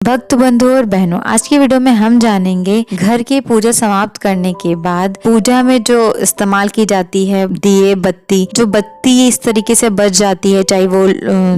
भक्त बंधु और बहनों, आज की वीडियो में हम जानेंगे घर की पूजा समाप्त करने के बाद पूजा में जो इस्तेमाल की जाती है दिए बत्ती, जो बत्ती इस तरीके से बच जाती है, चाहे वो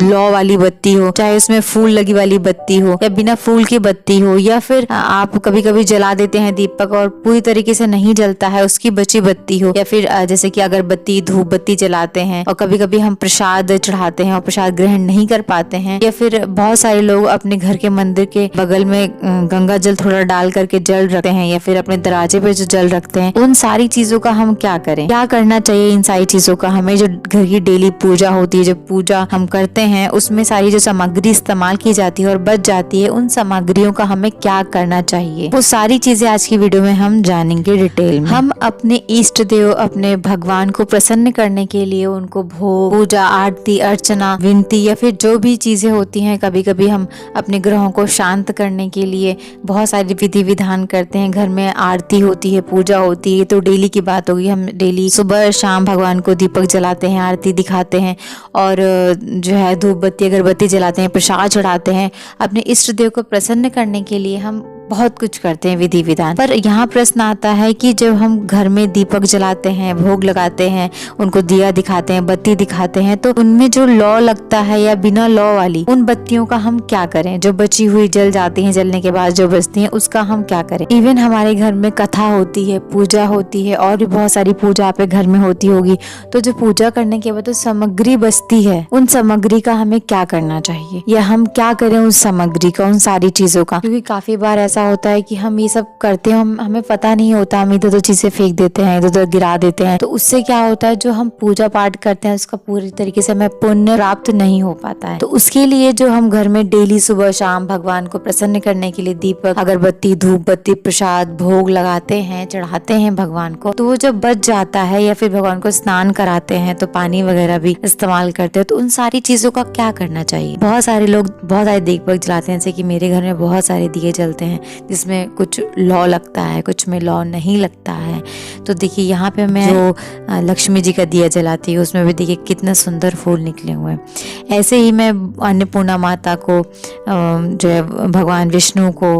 लौ वाली बत्ती हो, चाहे उसमें फूल लगी वाली बत्ती हो या बिना फूल की बत्ती हो, या फिर आप कभी कभी जला देते हैं दीपक और पूरी तरीके से नहीं जलता है, उसकी बची बत्ती हो, या फिर जैसे कि अगरबत्ती धूप बत्ती जलाते हैं और कभी कभी हम प्रसाद चढ़ाते हैं और प्रसाद ग्रहण नहीं कर पाते हैं, या फिर बहुत सारे लोग अपने घर के मंदिर के बगल में गंगा जल थोड़ा डाल करके जल रखते हैं, या फिर अपने दरवाजे पे जो जल रखते हैं, उन सारी चीजों का हम क्या करें, क्या करना चाहिए इन सारी चीजों का। हमें जो घर की डेली पूजा होती है, जो पूजा हम करते हैं, उसमें सारी जो सामग्री इस्तेमाल की जाती है और बच जाती है, उन सामग्रियों का हमें क्या करना चाहिए, वो सारी चीजें आज की वीडियो में हम जानेंगे डिटेल में। हम अपने इष्ट देव, अपने भगवान को प्रसन्न करने के लिए उनको भोग, पूजा, आरती, अर्चना, विनती या फिर जो भी चीजें होती हैं, कभी कभी हम अपने ग्रहों को शांत करने के लिए बहुत सारी विधि विधान करते हैं। घर में आरती होती है, पूजा होती है, तो डेली की बात होगी, हम डेली सुबह शाम भगवान को दीपक जलाते हैं, आरती दिखाते हैं और जो है धूप बत्ती अगरबत्ती जलाते हैं, प्रसाद चढ़ाते हैं। अपने इष्ट देव को प्रसन्न करने के लिए हम बहुत कुछ करते हैं विधि विधान। पर यहाँ प्रश्न आता है कि जब हम घर में दीपक जलाते हैं, भोग लगाते हैं, उनको दिया दिखाते हैं, बत्ती दिखाते हैं, तो उनमें जो लौ लगता है या बिना लौ वाली उन बत्तियों का हम क्या करें। जो बची हुई जल जाती हैं, जलने के बाद जो बचती हैं उसका हम क्या करें। इवन हमारे घर में कथा होती है, पूजा होती है और भी बहुत सारी पूजा आपके घर में होती होगी, तो जो पूजा करने के बाद जो सामग्री बचती है, उन सामग्री का हमें क्या करना चाहिए, या हम क्या करें उस सामग्री का, उन सारी चीजों का। क्योंकि काफी बार ऐसा होता है कि हम ये सब करते हैं, हमें पता नहीं होता, हम इधर उधर चीजें फेंक देते हैं, इधर उधर गिरा देते हैं, तो उससे क्या होता है, जो हम पूजा पाठ करते हैं उसका पूरी तरीके से हमें पुण्य प्राप्त नहीं हो पाता है। तो उसके लिए जो हम घर में डेली सुबह शाम भगवान को प्रसन्न करने के लिए दीपक, अगरबत्ती, धूप बत्ती, प्रसाद, भोग लगाते हैं, चढ़ाते हैं भगवान को, तो वो जब बच जाता है या फिर भगवान को स्नान कराते हैं तो पानी वगैरह भी इस्तेमाल करते हैं, तो उन सारी चीजों का क्या करना चाहिए। बहुत सारे लोग बहुत सारे दीपक जलाते हैं, जैसे कि मेरे घर में बहुत सारे दिए जलते हैं जिसमें कुछ लौ लगता है, कुछ में लौ नहीं लगता है। तो देखिए यहाँ पे मैं जो लक्ष्मी जी का दिया जलाती हूँ उसमें भी देखिए कितना सुंदर फूल निकले हुए हैं। ऐसे ही मैं अन्नपूर्णा माता को, जो है भगवान विष्णु को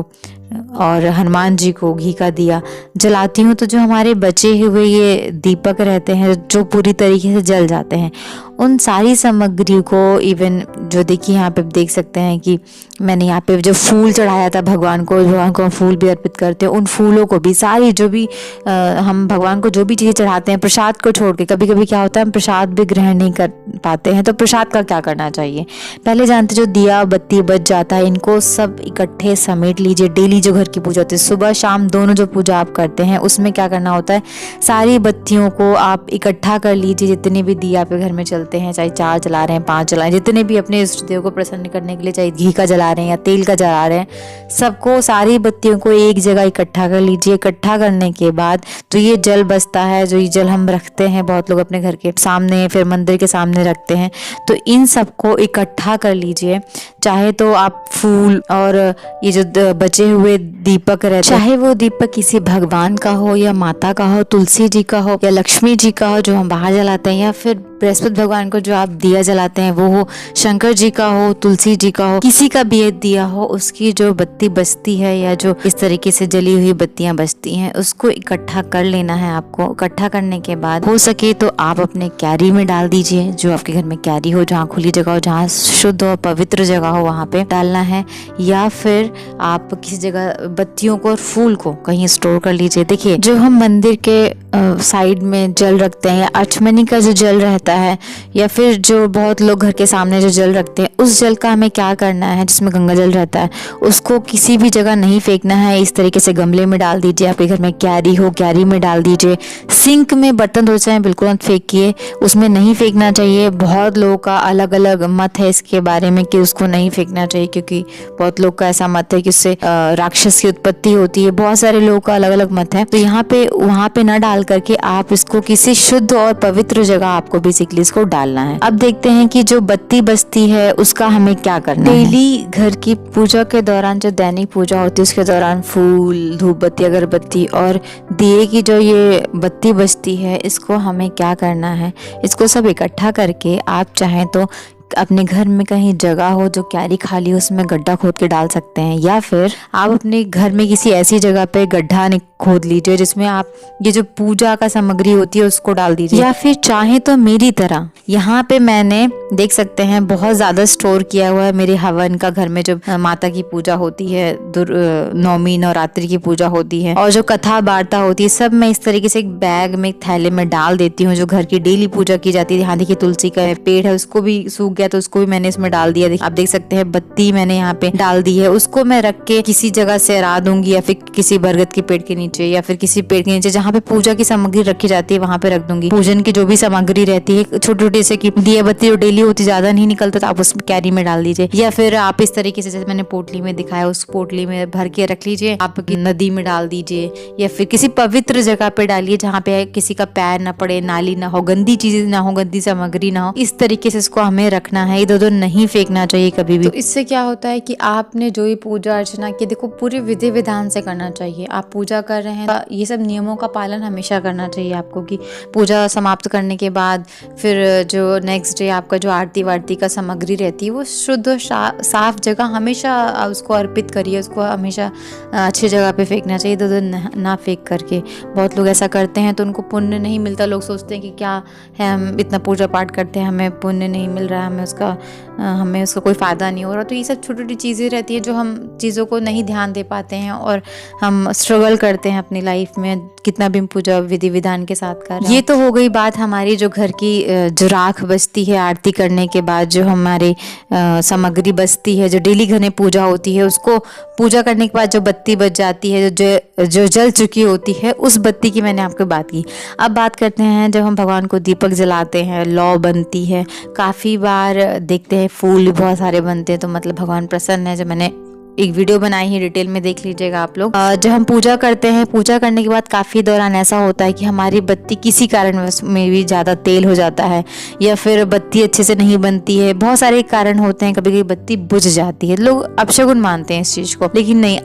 और हनुमान जी को घी का दिया जलाती हूँ, तो जो हमारे बचे हुए ये दीपक रहते हैं जो पूरी तरीके से जल जाते हैं, उन सारी सामग्री को, इवन जो देखिए यहाँ पे देख सकते हैं कि मैंने यहाँ पे जो फूल चढ़ाया था भगवान को हम फूल भी अर्पित करते हैं, उन फूलों को भी, सारी जो भी हम भगवान को जो भी चीज़ें चढ़ाते हैं, प्रसाद को छोड़ के, कभी कभी क्या होता है हम प्रसाद भी ग्रहण नहीं कर पाते हैं, तो प्रसाद का क्या करना चाहिए। पहले जानते जो दिया बत्ती बच जाता है, इनको सब इकट्ठे समेट लीजिए। डेली जो घर की पूजा होती है, सुबह शाम दोनों जो पूजा आप करते हैं, उसमें क्या करना होता है, सारी बत्तियों को आप इकट्ठा कर लीजिए। जितने भी दिया आपके घर में चलते हैं, चाहे 4 जला रहे हैं, 5 जला रहे हैं, जितने भी अपने इष्ट देव को प्रसन्न करने के लिए, चाहे घी का जला रहे हैं या तेल का जला रहे हैं, सबको, सारी बत्तियों को एक जगह इकट्ठा कर लीजिए। इकट्ठा करने के बाद जो ये जल बचता है, जो ये जल हम रखते हैं, बहुत लोग अपने घर के सामने फिर मंदिर के सामने रखते हैं, तो इन सबको इकट्ठा कर लीजिए। चाहे तो आप फूल और ये जो बचे हुए दीपक रहते हैं, चाहे वो दीपक किसी भगवान का हो या माता का हो, तुलसी जी का हो या लक्ष्मी जी का हो जो हम बाहर जलाते हैं, या फिर बृहस्पति भगवान को जो आप दिया जलाते हैं वो हो, शंकर जी का हो, तुलसी जी का हो, किसी का भी दिया हो, उसकी जो बत्ती बचती है या जो इस तरीके से जली हुई बत्तियां बचती हैं, उसको इकट्ठा कर लेना है आपको। इकट्ठा करने के बाद हो सके तो आप अपने कैरी में डाल दीजिए, जो आपके घर में कैरी हो, जहाँ खुली जगह हो, जहाँ शुद्ध और पवित्र जगह हो, वहाँ पे डालना है। या फिर आप किसी जगह बत्तियों को और फूल को कहीं स्टोर कर लीजिए। देखिए जो हम मंदिर के साइड में जल रखते हैं, या अचमनी का जो जल रहता है, या फिर जो बहुत लोग घर के सामने जो जल रखते हैं, उस जल का हमें क्या करना है, जिसमें गंगा जल रहता है, उसको किसी भी जगह नहीं फेंकना है। इस तरीके से गमले में डाल दीजिए, आपके घर में कैरी हो, कैरी में डाल दीजिए। सिंक में बर्तन धो जाए बिल्कुल मत फेंकिए, उसमें नहीं फेंकना चाहिए। बहुत लोगों का अलग अलग मत है इसके बारे में कि उसको नहीं फेंकना चाहिए, क्योंकि बहुत लोग का ऐसा मत है कि उससे राक्षस की उत्पत्ति होती है। बहुत सारे लोगों का अलग अलग मत है, तो यहाँ पे वहाँ पे न डाल करके आप इसको किसी शुद्ध और पवित्र जगह आपको बेसिकली इसको डालना है। अब देखते हैं कि जो बत्ती बचती है उसका हमें क्या करना है। डेली घर की पूजा के दौरान, जो दैनिक पूजा होती है उसके दौरान फूल, धूप बत्ती, अगरबत्ती और दिए की जो ये बत्ती बचती है, इसको हमें क्या करना है, इसको सब इकट्ठा करके आप चाहें तो अपने घर में कहीं जगह हो जो क्यारी खाली हो उसमें गड्ढा खोद के डाल सकते हैं, या फिर आप अपने घर में किसी ऐसी जगह पे गड्ढा खोद लीजिए जिसमें आप ये जो पूजा का सामग्री होती है उसको डाल दीजिए। या फिर चाहे तो मेरी तरह यहाँ पे मैंने देख सकते हैं बहुत ज्यादा स्टोर किया हुआ है मेरे हवन का। घर में जो माता की पूजा होती है, नवमी नवरात्रि की पूजा होती है और जो कथा वार्ता होती है, सब मैं इस तरीके से एक बैग में एक थैले में डाल देती हूँ। जो घर की डेली पूजा की जाती है, यहाँ देखिए तुलसी का पेड़ है, उसको भी सूख गया तो उसको भी मैंने इसमें डाल दिया। आप देख सकते हैं बत्ती मैंने यहाँ पे डाल दी है, उसको मैं रख के किसी जगह से हरा दूंगी, या फिर किसी बरगद के पेड़ के नीचे या फिर किसी पेड़ के नीचे जहाँ पे पूजा की सामग्री रखी जाती है वहां पे रख दूंगी। पूजन की जो भी सामग्री रहती है, छोटे छोटे से की दिया बत्ती जो डेली होती ज्यादा नहीं निकलता तो आप उसमें कैरी में डाल दीजिए, या फिर आप इस तरीके से जैसे मैंने पोटली में दिखाया उस पोटली में भर के रख लीजिए, आप नदी में डाल दीजिए या फिर किसी पवित्र जगह पे डालिए जहाँ पे किसी का पैर ना पड़े, नाली ना हो, गंदी चीजें ना हो, गंदी सामग्री ना हो। इस तरीके से इसको हमें रखना है, इधर उधर नहीं फेंकना चाहिए कभी भी। तो इससे क्या होता है कि आपने जो भी पूजा अर्चना की, देखो पूरे विधि विधान से करना चाहिए। आप पूजा कर रहे हैं, ये सब नियमों का पालन हमेशा करना चाहिए आपको, कि पूजा समाप्त करने के बाद फिर जो नेक्स्ट डे आपका जो आरती वारती का सामग्री रहती है वो शुद्ध साफ जगह हमेशा उसको अर्पित करिए, उसको हमेशा अच्छी जगह पे फेंकना चाहिए, इधर उधर ना फेंक करके। बहुत लोग ऐसा करते हैं तो उनको पुण्य नहीं मिलता, लोग सोचते हैं कि क्या है हम इतना पूजा पाठ करते हैं हमें पुण्य नहीं मिल रहा है, हमें उसका कोई फ़ायदा नहीं हो रहा। तो ये सब छोटी छोटी चीज़ें रहती है जो हम चीज़ों को नहीं ध्यान दे पाते हैं और हम स्ट्रगल करते हैं अपनी लाइफ में, कितना भी पूजा विधि विधान के साथ कर रहे हैं। ये तो हो गई बात हमारी जो घर की जो राख बचती है आरती करने के बाद, जो हमारी सामग्री बचती है, जो डेली घर में पूजा होती है, उसको पूजा करने के बाद जो बत्ती बच जाती है, जो जल चुकी होती है, उस बत्ती की मैंने आपको बात की। अब बात करते हैं जब हम भगवान को दीपक जलाते हैं, लौ बनती है, काफ़ी बार देखते हैं फूल भी बहुत सारे बनते हैं, तो मतलब भगवान प्रसन्न है। जो मैंने एक वीडियो बनाई है डिटेल में देख लीजिएगा आप लोग। जब हम पूजा करते हैं, पूजा करने के बाद काफ़ी दौरान ऐसा होता है कि हमारी बत्ती किसी कारण में भी ज़्यादा तेल हो जाता है या फिर बत्ती अच्छे से नहीं बनती है, बहुत सारे कारण होते हैं, कभी कभी बत्ती बुझ जाती है। लोग अपशगुन मानते हैं इस चीज़ को, लेकिन नहीं,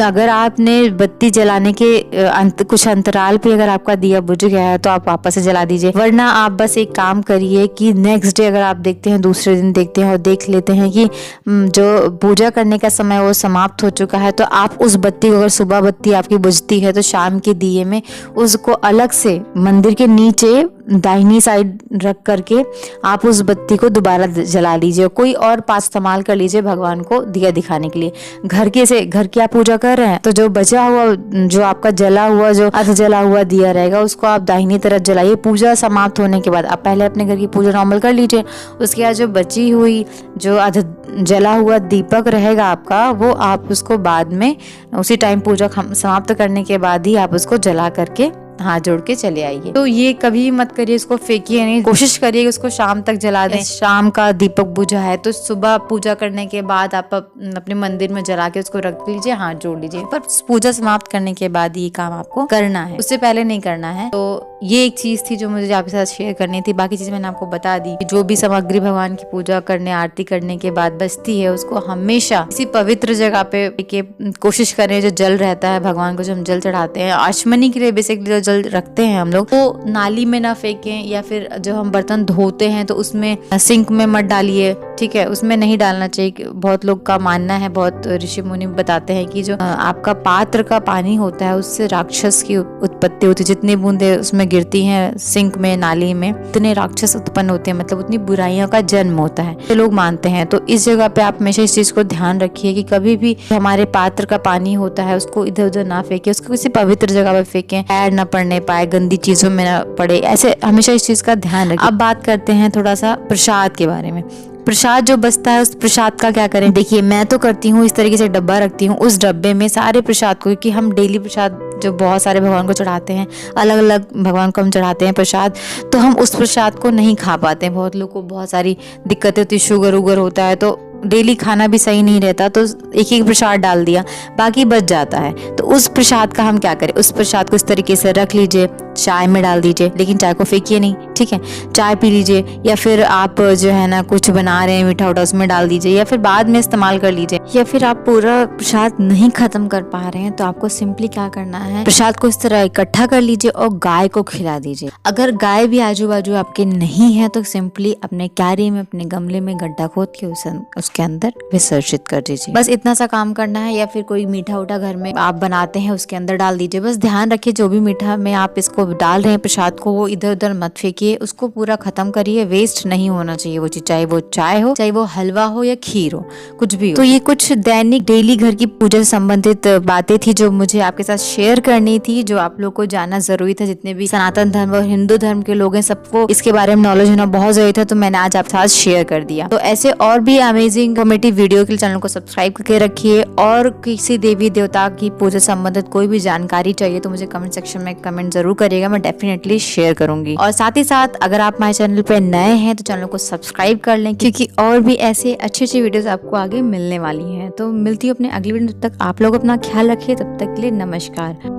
अगर आपने बत्ती जलाने के कुछ अंतराल पे अगर आपका दिया बुझ गया है तो आप वापस से जला दीजिए, वरना आप बस एक काम करिए कि नेक्स्ट डे अगर आप देखते हैं, दूसरे दिन देखते हैं और देख लेते हैं कि जो पूजा करने का समय वो समाप्त हो चुका है, तो आप उस बत्ती को, अगर सुबह बत्ती आपकी बुझती है तो शाम के दिए में उसको अलग से मंदिर के नीचे दाहिनी साइड रख करके आप उस बत्ती को दोबारा जला लीजिए, कोई और पास इस्तेमाल कर लीजिए भगवान को दिया दिखाने के लिए। घर की आप पूजा कर रहे हैं तो जो बचा हुआ, जो आपका जला हुआ, जो अर्ध जला हुआ दिया रहेगा उसको आप दाहिनी तरफ जलाइए। पूजा समाप्त होने के बाद आप पहले अपने घर की पूजा नॉर्मल कर लीजिए, उसके बाद जो बची हुई जो अर्ध जला हुआ दीपक रहेगा आपका, वो आप उसको बाद में उसी टाइम पूजा समाप्त करने के बाद ही आप उसको जला करके हाथ जोड़ के चले आइए। तो ये कभी मत करिए, इसको फेंकिए नहीं, कोशिश करिए कि उसको शाम तक जला दें। शाम का दीपक बुझा है तो सुबह पूजा करने के बाद आप अपने मंदिर में जला के उसको रख लीजिए, हाथ जोड़ लीजिए। पर पूजा समाप्त करने के बाद ये काम आपको करना है, उससे पहले नहीं करना है। तो ये एक चीज थी जो मुझे आपके साथ शेयर करनी थी। बाकी चीज मैंने आपको बता दी। जो भी सामग्री भगवान की पूजा करने, आरती करने के बाद बचती है, उसको हमेशा किसी पवित्र जगह पे कोशिश करें। जो जल रहता है भगवान को, जो हम जल चढ़ाते हैं आचमनी के लिए, बेसिकली जल रखते हैं हम लोग, वो नाली में ना फेंकें, या फिर जो हम बर्तन धोते हैं तो उसमें सिंक में मत डालिए, ठीक है, उसमें नहीं डालना चाहिए। बहुत लोग का मानना है, बहुत ऋषि मुनि बताते हैं कि जो आपका पात्र का पानी होता है उससे राक्षस की उत्पत्ति होती है। जितनी बूंदे उसमें गिरती हैं सिंक में, नाली में, उतने राक्षस उत्पन्न होते हैं, मतलब उतनी बुराइयों का जन्म होता है, तो लोग मानते हैं। तो इस जगह पे आप हमेशा इस चीज को ध्यान रखिए कि कभी भी हमारे पात्र का पानी होता है उसको इधर उधर ना फेंके, उसको किसी पवित्र जगह पे फेंकें, पैर न पड़ने पाए, गंदी चीजों में न पड़े, ऐसे हमेशा इस चीज का ध्यान रखें। अब बात करते हैं थोड़ा सा प्रसाद के बारे में। प्रसाद जो बचता है उस प्रसाद का क्या करें? देखिए, मैं तो करती हूँ इस तरीके से डब्बा रखती हूँ, उस डब्बे में सारे प्रसाद को, क्योंकि हम डेली प्रसाद जो बहुत सारे भगवान को चढ़ाते हैं, अलग अलग भगवान को हम चढ़ाते हैं प्रसाद, तो हम उस प्रसाद को नहीं खा पाते हैं। बहुत लोग को बहुत सारी दिक्कतें होती, शुगर उगर होता है, तो डेली खाना भी सही नहीं रहता, तो एक एक प्रसाद डाल दिया, बाकी बच जाता है। तो उस प्रसाद का हम क्या करें? उस प्रसाद को इस तरीके से रख लीजिए, चाय में डाल दीजिए, लेकिन चाय को फेंकिए नहीं, ठीक है, चाय पी लीजिए, या फिर आप जो है ना कुछ बना रहे हैं मीठा उठा उसमें डाल दीजिए, या फिर बाद में इस्तेमाल कर लीजिए। या फिर आप पूरा प्रसाद नहीं खत्म कर पा रहे हैं तो आपको सिंपली क्या करना है, प्रसाद को इस तरह इकट्ठा कर लीजिए और गाय को खिला दीजिए। अगर गाय भी आजू बाजू आपके नहीं है तो सिंपली अपने क्यारी में, अपने गमले में गड्ढा खोद के उसके अंदर विसर्जित कर दीजिए। बस इतना सा काम करना है। या फिर कोई मीठा उठा घर में आप बनाते हैं उसके अंदर डाल दीजिए। बस ध्यान रखिए जो भी मीठा में आप इसको डाल रहे हैं प्रसाद को, वो इधर उधर मत फेंकिए, उसको पूरा खत्म करिए। वेस्ट नहीं होना चाहिए वो चीज, चाहे वो चाय हो, चाहे वो हलवा हो या खीर हो, कुछ भी हो। तो ये कुछ दैनिक डेली घर की पूजा से संबंधित बातें थी जो मुझे आपके साथ शेयर करनी थी, जो आप लोग को जानना जरूरी था। जितने भी सनातन धर्म और हिंदू धर्म के लोग हैं सबको इसके बारे में नॉलेज होना बहुत जरूरी था, तो मैंने आज आपके साथ शेयर कर दिया। तो ऐसे और भी अमेजिंग इन्फॉर्मेटिव वीडियो के लिए चैनल को सब्सक्राइब करके रखिए। और किसी देवी देवता की पूजा संबंधित कोई भी जानकारी चाहिए तो मुझे कमेंट सेक्शन में कमेंट जरूर करिएगा, मैं डेफिनेटली शेयर करूंगी। और साथ ही साथ अगर आप हमारे चैनल पे नए हैं तो चैनल को सब्सक्राइब कर लें, क्योंकि और भी ऐसे अच्छी अच्छी वीडियोस आपको आगे मिलने वाली हैं। तो मिलती हूँ अपने अगली वीडियो, तब तक आप लोग अपना ख्याल रखिए। तब तक के लिए नमस्कार।